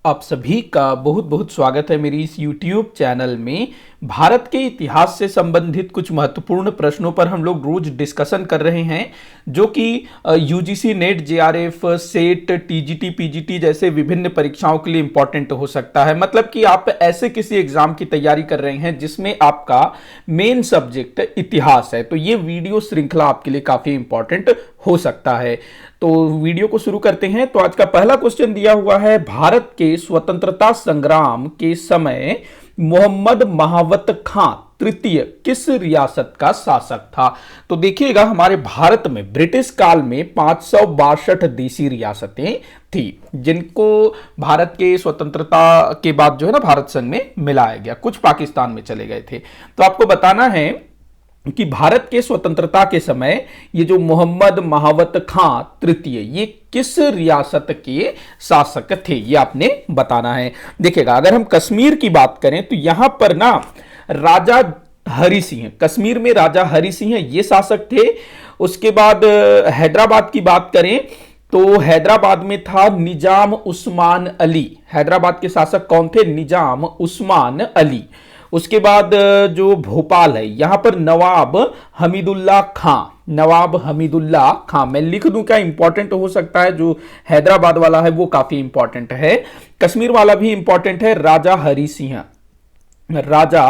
आप सभी का बहुत बहुत स्वागत है मेरी इस YouTube चैनल में। भारत के इतिहास से संबंधित कुछ महत्वपूर्ण प्रश्नों पर हम लोग रोज डिस्कशन कर रहे हैं, जो कि UGC net, JRF, set, TGT, PGT जैसे विभिन्न परीक्षाओं के लिए इंपॉर्टेंट हो सकता है। मतलब कि आप ऐसे किसी एग्जाम की तैयारी कर रहे हैं जिसमें आपका मेन सब्जेक्ट इतिहास है, तो ये वीडियो श्रृंखला आपके लिए काफी इंपॉर्टेंट हो सकता है। तो वीडियो को शुरू करते हैं। तो आज का पहला क्वेश्चन दिया हुआ है, भारत के स्वतंत्रता संग्राम के समय मोहम्मद महावत खां तृतीय किस रियासत का शासक था? तो देखिएगा, हमारे भारत में ब्रिटिश काल में 562 देशी रियासतें थी, जिनको भारत के स्वतंत्रता के बाद जो है ना भारत संघ में मिलाया गया। कुछ पाकिस्तान में चले गए थे। तो आपको बताना है कि भारत के स्वतंत्रता के समय ये जो मोहम्मद महावत खां तृतीय, ये किस रियासत के शासक थे, ये आपने बताना है। देखिएगा, अगर हम कश्मीर की बात करें तो यहां पर ना राजा हरि सिंह, कश्मीर में राजा हरि सिंह ये शासक थे। उसके बाद हैदराबाद की बात करें तो हैदराबाद में था निजाम उस्मान अली। हैदराबाद के शासक कौन थे? निजाम उस्मान अली। उसके बाद जो भोपाल है, यहां पर नवाब हमीदुल्ला खां, नवाब हमीदुल्ला खां। मैं लिख दूं क्या? इंपॉर्टेंट हो सकता है। जो हैदराबाद वाला है वो काफी इंपॉर्टेंट है। कश्मीर वाला भी इंपॉर्टेंट है। राजा हरि सिंह, राजा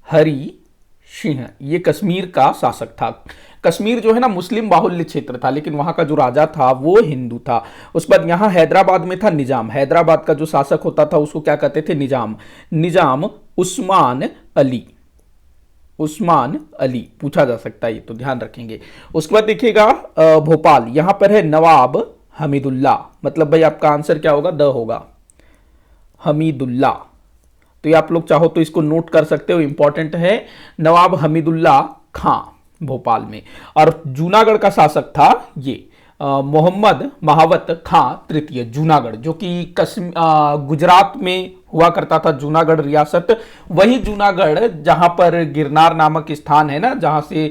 हरि सिंह ये कश्मीर का शासक था। कश्मीर जो है ना मुस्लिम बाहुल्य क्षेत्र था, लेकिन वहां का जो राजा था वो हिंदू था। उसके बाद यहां हैदराबाद में था निजाम। हैदराबाद का जो शासक होता था उसको क्या कहते थे? निजाम। निजाम उस्मान अली, उस्मान अली पूछा जा सकता है, ये तो ध्यान रखेंगे। उसके बाद देखिएगा भोपाल, यहां पर है नवाब हमीदुल्ला। मतलब भाई आपका आंसर क्या होगा? द होगा, हमीदुल्ला। तो ये आप लोग चाहो तो इसको नोट कर सकते हो, इंपॉर्टेंट है। नवाब हमीदुल्ला खां भोपाल में। और जूनागढ़ का शासक था ये मोहम्मद महावत खां तृतीय, जूनागढ़, जो कि गुजरात में हुआ करता था, जूनागढ़ रियासत। वही जूनागढ़ जहां पर गिरनार नामक स्थान है ना, जहां से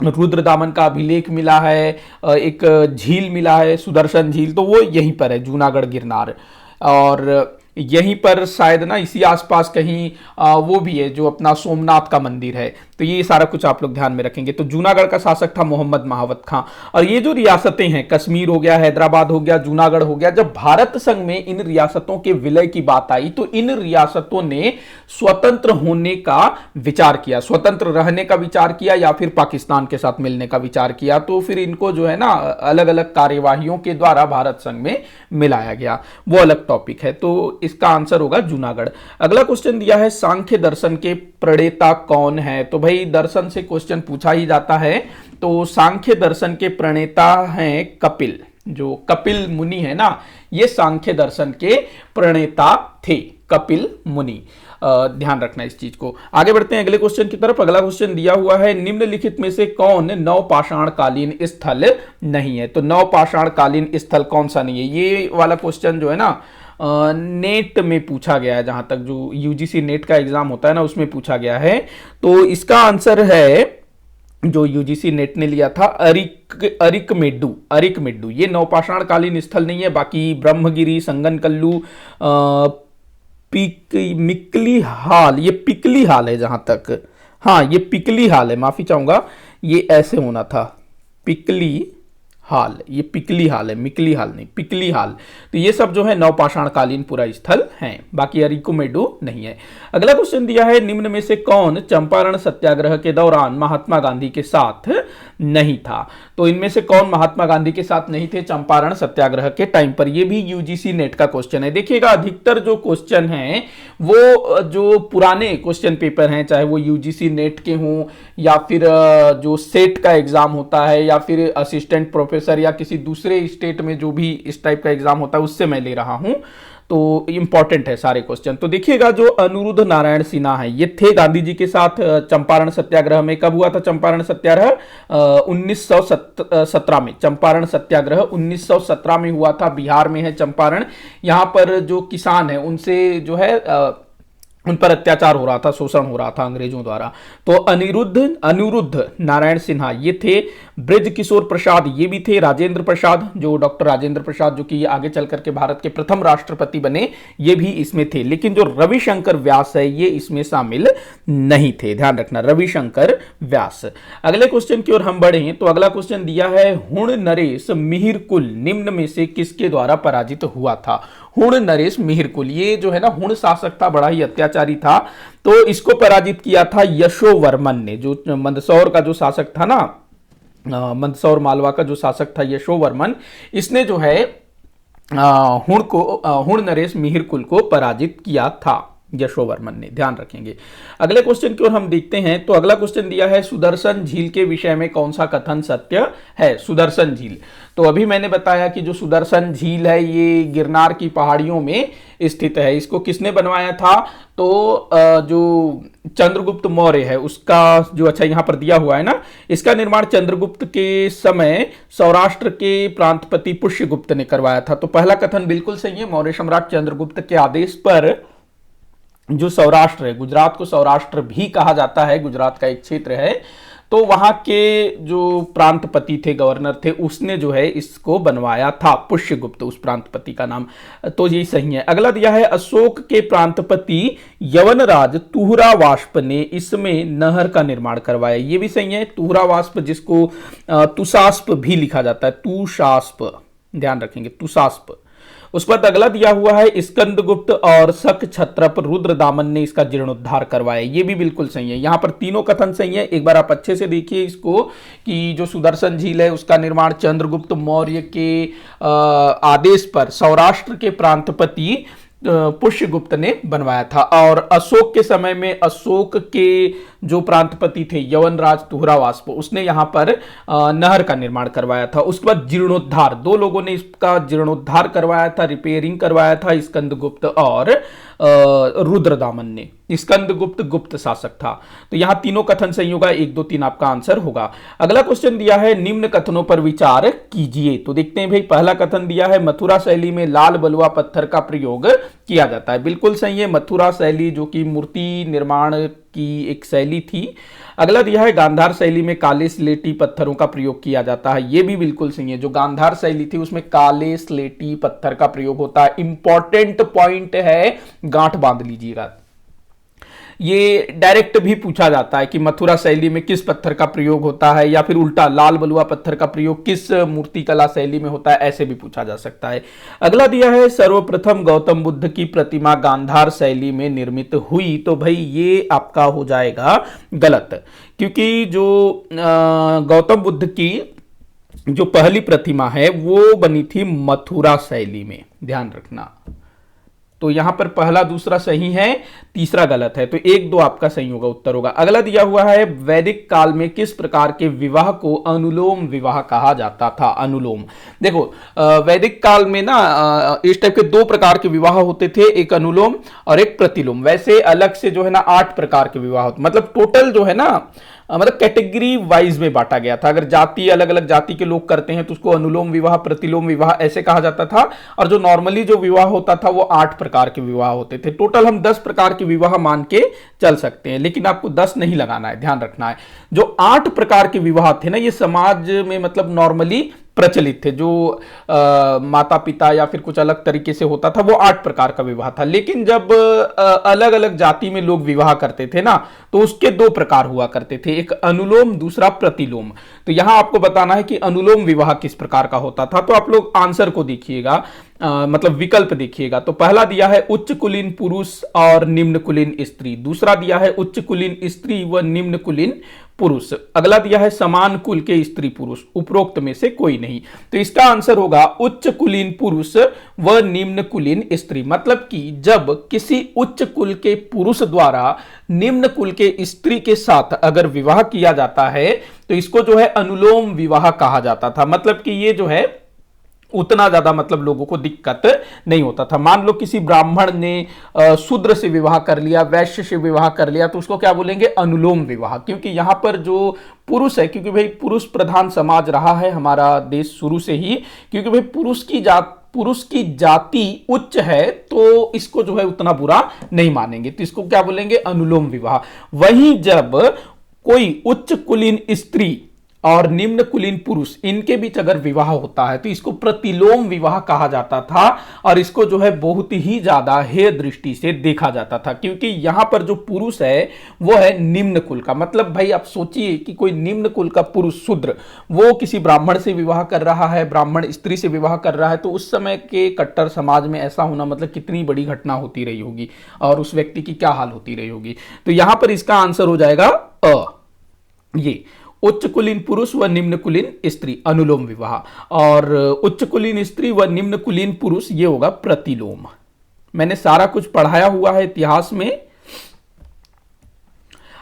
रुद्र दामन का अभिलेख मिला है, एक झील मिला है सुदर्शन झील, तो वो यहीं पर है, जूनागढ़ गिरनार। और यहीं पर शायद ना इसी आसपास कहीं वो भी है जो अपना सोमनाथ का मंदिर है। तो ये सारा कुछ आप लोग ध्यान में रखेंगे। तो जूनागढ़ का शासक था मोहम्मद महावत खां। और ये जो रियासतें हैं, कश्मीर हो गया, हैदराबाद हो गया, जूनागढ़ हो गया, जब भारत संघ में इन रियासतों के विलय की बात आई तो इन रियासतों ने स्वतंत्र होने का विचार किया, स्वतंत्र रहने का विचार किया, या फिर पाकिस्तान के साथ मिलने का विचार किया। तो फिर इनको जो है ना अलग अलग कार्यवाहियों के द्वारा भारत संघ में मिलाया गया, वो अलग टॉपिक है। तो इसका आंसर होगा जूनागढ़। अगला क्वेश्चन दिया है, सांख्य दर्शन के प्रणेता कौन है? तो भाई दर्शन से क्वेश्चन पूछा ही जाता है। तो सांख्य दर्शन के प्रणेता हैं कपिल। जो कपिल मुनि है ना, ये सांख्य दर्शन के प्रणेता थे, कपिल मुनि। ध्यान रखना इस चीज को। आगे बढ़ते हैं अगले क्वेश्चन की तरफ। अगला क्वेश्चन दिया हुआ है, निम्नलिखित में से कौन नवपाषाण कालीन स्थल नहीं है? तो नवपाषाण कालीन स्थल कौन सा नहीं है? ये वाला क्वेश्चन जो है ना नेट में पूछा गया है, जहां तक जो यूजीसी नेट का एग्जाम होता है ना उसमें पूछा गया है। तो इसका आंसर है, जो यूजीसी नेट ने लिया था, अरिकमेडु। अरिकमेडु ये नवपाषाण कालीन स्थल नहीं है। बाकी ब्रह्मगिरी, संगनकल्लू, मिकली हाल, ये पिकली हाल है जहां तक। हाँ, ये पिकली हाल है, माफी चाहूंगा, ये ऐसे होना था, पिकली हाल। ये पिकली हाल है, मिकली हाल नहीं, पिकली हाल। तो ये सब जो है नवपाषाण कालीन पूरा स्थल हैं, बाकी अरिकुमेडु नहीं है। अगला क्वेश्चन दिया है, निम्न में से कौन चंपारण सत्याग्रह के दौरान महात्मा गांधी के साथ नहीं था? तो इनमें से कौन महात्मा गांधी के साथ नहीं थे चंपारण सत्याग्रह के टाइम पर? ये भी यूजीसी नेट का क्वेश्चन है। देखिएगा, अधिकतर जो क्वेश्चन हैं वो जो पुराने क्वेश्चन पेपर हैं, चाहे वो यूजीसी नेट के हों या फिर जो सेट का एग्जाम होता है, या फिर असिस्टेंट प्रोफेसर या किसी दूसरे स्टेट में जो भी इस टाइप का एग्जाम होता है, उससे मैं ले रहा हूं। तो इंपॉर्टेंट है सारे क्वेश्चन। तो देखिएगा, जो अनुरुद्ध नारायण सिन्हा है, ये थे गांधी जी के साथ चंपारण सत्याग्रह में। कब हुआ था चंपारण सत्याग्रह? 1917 में। चंपारण सत्याग्रह 1917 में हुआ था। बिहार में है चंपारण। यहां पर जो किसान है उनसे जो है उन पर अत्याचार हो रहा था, शोषण हो रहा था अंग्रेजों द्वारा। तो अनिरुद्ध नारायण सिन्हा ये थे, ब्रज किशोर प्रसाद ये भी थे, राजेंद्र प्रसाद जो डॉक्टर राजेंद्र प्रसाद जो कि आगे चल करके भारत के प्रथम राष्ट्रपति बने, ये भी इसमें थे। लेकिन जो रविशंकर व्यास है ये इसमें शामिल नहीं थे, ध्यान रखना, रविशंकर व्यास। अगले क्वेश्चन की ओर हम बढ़े तो अगला क्वेश्चन दिया है, हुण नरेश मिहिरकुल निम्न में से किसके द्वारा पराजित हुआ था? हुण नरेश मिहिरकुल, ये जो है ना हुण शासक था, बड़ा ही अत्याचारी था, तो इसको पराजित किया था यशोवर्मन ने। जो मंदसौर का जो शासक था ना, मंदसौर मालवा का जो शासक था यशोवर्मन, इसने जो है हुण नरेश मिहिरकुल को पराजित किया था, यशोवर्मन ने, ध्यान रखेंगे। अगले क्वेश्चन की ओर हम देखते हैं तो अगला क्वेश्चन दिया है, सुदर्शन झील के विषय में कौन सा कथन सत्य है? सुदर्शन झील, तो अभी मैंने बताया कि जो सुदर्शन झील है ये गिरनार की पहाड़ियों में स्थित है। इसको किसने बनवाया था? तो जो चंद्रगुप्त मौर्य है उसका जो, अच्छा यहाँ पर दिया हुआ है ना, इसका निर्माण चंद्रगुप्त के समय सौराष्ट्र के प्रांतपति पुष्यगुप्त ने करवाया था। तो पहला कथन बिल्कुल सही है, मौर्य सम्राट चंद्रगुप्त के आदेश पर जो सौराष्ट्र है, गुजरात को सौराष्ट्र भी कहा जाता है, गुजरात का एक क्षेत्र है, तो वहां के जो प्रांतपति थे, गवर्नर थे, उसने जो है इसको बनवाया था, पुष्यगुप्त उस प्रांतपति का नाम, तो ये सही है। अगला दिया है, अशोक के प्रांतपति यवनराज तुहरावास्प ने इसमें नहर का निर्माण करवाया, ये भी सही है। तुहरावास्प जिसको तुषास्प भी लिखा जाता है, तुषास्प, ध्यान रखेंगे, तुषास्प। उस पर अगला दिया हुआ है, स्कंदगुप्त और शक क्षत्रप रुद्रदामन ने इसका जीर्णोद्धार करवाया, ये भी बिल्कुल सही है। यहां पर तीनों कथन सही है। एक बार आप अच्छे से देखिए इसको कि जो सुदर्शन झील है उसका निर्माण चंद्रगुप्त मौर्य के आदेश पर सौराष्ट्र के प्रांतपति पुष्यगुप्त ने बनवाया था, और अशोक के समय में अशोक के जो प्रांतपति थे यवनराज तुहरावास्प, उसने यहां पर नहर का निर्माण करवाया था। उसके बाद जीर्णोद्धार, दो लोगों ने इसका जीर्णोद्धार करवाया था, रिपेयरिंग करवाया था, स्कंदगुप्त और रुद्रदामन ने। स्कंदगुप्त गुप्त शासक था। तो यहां तीनों कथन सही होगा, 1 2 3 आपका आंसर होगा। अगला क्वेश्चन दिया है, निम्न कथनों पर विचार कीजिए। तो देखते हैं भाई, पहला कथन दिया है, मथुरा शैली में लाल बलुआ पत्थर का प्रयोग किया जाता है, बिल्कुल सही है। मथुरा शैली जो कि मूर्ति निर्माण की एक शैली थी। अगला दिया है, गांधार शैली में काले स्लेटी पत्थरों का प्रयोग किया जाता है, यह भी बिल्कुल सही है। जो गांधार शैली थी उसमें काले स्लेटी पत्थर का प्रयोग होता है। इंपॉर्टेंट पॉइंट है, गांठ बांध लीजिएगा, ये डायरेक्ट भी पूछा जाता है कि मथुरा शैली में किस पत्थर का प्रयोग होता है, या फिर उल्टा लाल बलुआ पत्थर का प्रयोग किस मूर्ति कला शैली में होता है, ऐसे भी पूछा जा सकता है। अगला दिया है, सर्वप्रथम गौतम बुद्ध की प्रतिमा गांधार शैली में निर्मित हुई। तो भाई ये आपका हो जाएगा गलत, क्योंकि जो गौतम बुद्ध की जो पहली प्रतिमा है वो बनी थी मथुरा शैली में, ध्यान रखना। तो यहां पर पहला दूसरा सही है, तीसरा गलत है, तो 1 2 आपका सही होगा, उत्तर होगा। अगला दिया हुआ है, वैदिक काल में किस प्रकार के विवाह को अनुलोम विवाह कहा जाता था? अनुलोम, देखो वैदिक काल में ना इस टाइप के 2 प्रकार के विवाह होते थे, एक अनुलोम और एक प्रतिलोम। वैसे अलग से जो है ना 8 प्रकार के विवाह होते, मतलब टोटल जो है ना मतलब कैटेगरी वाइज में बांटा गया था। अगर जाति, अलग अलग जाति के लोग करते हैं तो उसको अनुलोम विवाह, प्रतिलोम विवाह ऐसे कहा जाता था, और जो नॉर्मली जो विवाह होता था वो 8 प्रकार के विवाह होते थे। टोटल हम 10 प्रकार के विवाह मान के चल सकते हैं, लेकिन आपको 10 नहीं लगाना है, ध्यान रखना है। जो 8 प्रकार के विवाह थे ना, ये समाज में मतलब नॉर्मली प्रचलित थे। जो माता पिता या फिर कुछ अलग तरीके से होता था वो 8 प्रकार का विवाह था। लेकिन जब अलग अलग जाति में लोग विवाह करते थे ना, तो उसके 2 प्रकार हुआ करते थे, एक अनुलोम, दूसरा प्रतिलोम। तो यहां आपको बताना है कि अनुलोम विवाह किस प्रकार का होता था। तो आप लोग आंसर को देखिएगा, मतलब विकल्प देखिएगा। तो पहला दिया है उच्च कुलीन पुरुष और निम्न कुलीन स्त्री, दूसरा दिया है उच्च कुलीन स्त्री व निम्न कुलीन पुरुष, अगला दिया है समान कुल के स्त्री पुरुष, उपरोक्त में से कोई नहीं। तो इसका आंसर होगा उच्च कुलीन पुरुष व निम्न कुलीन स्त्री। मतलब कि जब किसी उच्च कुल के पुरुष द्वारा निम्न कुल के स्त्री के साथ अगर विवाह किया जाता है तो इसको जो है अनुलोम विवाह कहा जाता था। मतलब कि ये जो है उतना ज्यादा मतलब लोगों को दिक्कत नहीं होता था। मान लो किसी ब्राह्मण ने शूद्र से विवाह कर लिया, वैश्य से विवाह कर लिया, तो उसको क्या बोलेंगे? अनुलोम विवाह। क्योंकि यहां पर जो पुरुष है, क्योंकि भाई पुरुष प्रधान समाज रहा है हमारा देश शुरू से ही, क्योंकि भाई पुरुष की जात पुरुष की जाति उच्च है तो इसको जो है उतना बुरा नहीं मानेंगे, तो इसको क्या बोलेंगे, अनुलोम विवाह। वहीं जब कोई उच्च कुलीन स्त्री और निम्न कुलीन पुरुष इनके बीच अगर विवाह होता है तो इसको प्रतिलोम विवाह कहा जाता था, और इसको जो है बहुत ही ज्यादा हेय दृष्टि से देखा जाता था, क्योंकि यहां पर जो पुरुष है वो है निम्न कुल का। मतलब भाई आप सोचिए कि कोई निम्न कुल का पुरुष शूद्र वो किसी ब्राह्मण से विवाह कर रहा है, ब्राह्मण स्त्री से विवाह कर रहा है, तो उस समय के कट्टर समाज में ऐसा होना मतलब कितनी बड़ी घटना होती रही होगी और उस व्यक्ति की क्या हाल होती रही होगी। तो यहां पर इसका आंसर हो जाएगा अ, ये उच्च कुलीन पुरुष व निम्न कुलीन स्त्री अनुलोम विवाह, और उच्च कुलीन स्त्री व निम्न कुलीन पुरुष ये होगा प्रतिलोम। मैंने सारा कुछ पढ़ाया हुआ है इतिहास में।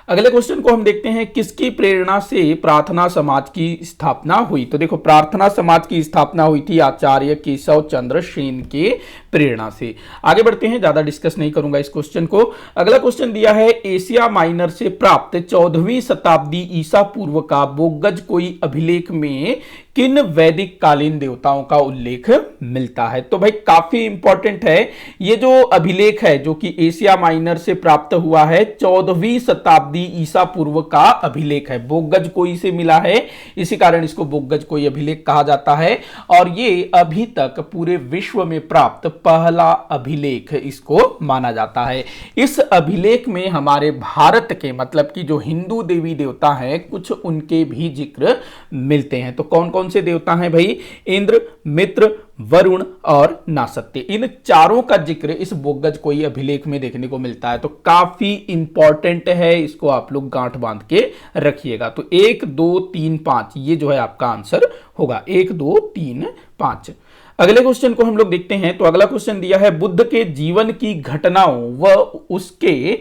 अगले क्वेश्चन को हम देखते हैं, किसकी प्रेरणा से प्रार्थना समाज की स्थापना हुई। तो देखो प्रार्थना समाज की स्थापना हुई थी आचार्य केशव चंद्र सेन के प्रेरणा से। आगे बढ़ते हैं, ज्यादा डिस्कस नहीं करूंगा इस क्वेश्चन को। अगला क्वेश्चन दिया है, एशिया माइनर से प्राप्त 14वीं शताब्दी ईसा पूर्व का बोगज कोई अभिलेख में किन वैदिक कालीन देवताओं का उल्लेख मिलता है। तो भाई काफी इंपॉर्टेंट है ये जो अभिलेख है जो कि एशिया माइनर से प्राप्त हुआ है, 14वीं शताब्दी ईसा पूर्व का अभिलेख है, बोगज कोई से मिला है, इसी कारण इसको बोगज कोई अभिलेख कहा जाता है। और ये अभी तक पूरे विश्व में प्राप्त पहला अभिलेख इसको माना जाता है। इस अभिलेख में हमारे भारत के मतलब कि जो हिंदू देवी देवता हैं कुछ उनके भी जिक्र मिलते हैं। तो कौन कौन से देवता हैं भाई, इंद्र, मित्र, वरुण और नासत्य, इन चारों का जिक्र इस बोगज कोई अभिलेख में देखने को मिलता है। तो काफी इंपॉर्टेंट है, इसको आप लोग गांठ बांध के रखिएगा। तो 1 2 3 5 ये जो है आपका आंसर होगा, 1 2 3 5। अगले क्वेश्चन को हम लोग देखते हैं। तो अगला क्वेश्चन दिया है, बुद्ध के जीवन की घटनाओं व उसके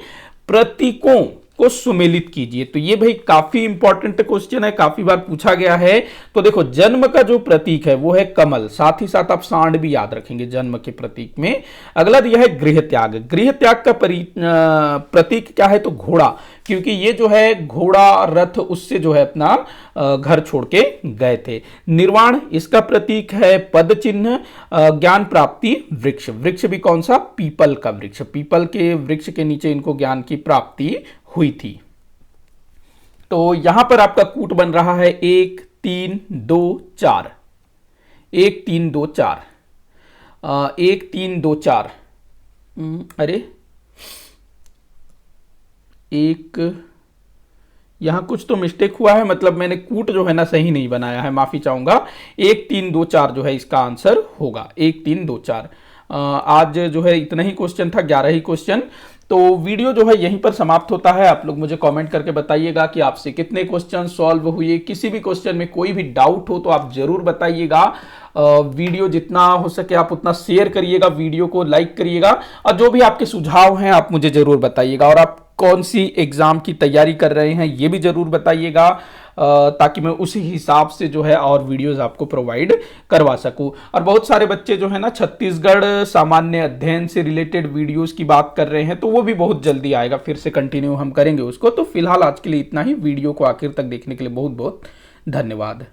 प्रतीकों को सुमेलित कीजिए। तो ये भाई काफी इंपॉर्टेंट क्वेश्चन है, काफी बार पूछा गया है। तो देखो जन्म का जो प्रतीक है वो है कमल, साथ ही साथ आप सांड भी याद रखेंगे जन्म के प्रतीक में। अगला दिया है गृह त्याग, गृह त्याग का प्रतीक क्या है, तो घोड़ा, क्योंकि ये जो है घोड़ा रथ उससे जो है अपना घर छोड़ के गए थे। निर्वाण इसका प्रतीक है पद चिन्ह। ज्ञान प्राप्ति वृक्ष, वृक्ष भी कौन सा, पीपल का वृक्ष, पीपल के वृक्ष के नीचे इनको ज्ञान की प्राप्ति हुई थी। तो यहां पर आपका कूट बन रहा है 1 3 2 4, 1 3 2 4, 1 3 2 4, अरे एक यहां कुछ तो मिस्टेक हुआ है, मतलब मैंने कूट जो है ना सही नहीं बनाया है, माफी चाहूंगा। 1 3 2 4 जो है इसका आंसर होगा, 1 3 2 4। आज जो है इतना ही क्वेश्चन था, 11 ही क्वेश्चन। तो वीडियो जो है यहीं पर समाप्त होता है। आप लोग मुझे कमेंट करके बताइएगा कि आपसे कितने क्वेश्चन सॉल्व हुए, किसी भी क्वेश्चन में कोई भी डाउट हो तो आप जरूर बताइएगा। वीडियो जितना हो सके आप उतना शेयर करिएगा, वीडियो को लाइक करिएगा, और जो भी आपके सुझाव हैं आप मुझे जरूर बताइएगा। और आप कौन सी एग्जाम की तैयारी कर रहे हैं ये भी जरूर बताइएगा, ताकि मैं उसी हिसाब से जो है और वीडियोस आपको प्रोवाइड करवा सकूं। और बहुत सारे बच्चे जो है ना छत्तीसगढ़ सामान्य अध्ययन से रिलेटेड वीडियोस की बात कर रहे हैं, तो वो भी बहुत जल्दी आएगा, फिर से कंटिन्यू हम करेंगे उसको। तो फिलहाल आज के लिए इतना ही। वीडियो को आखिर तक देखने के लिए बहुत बहुत धन्यवाद।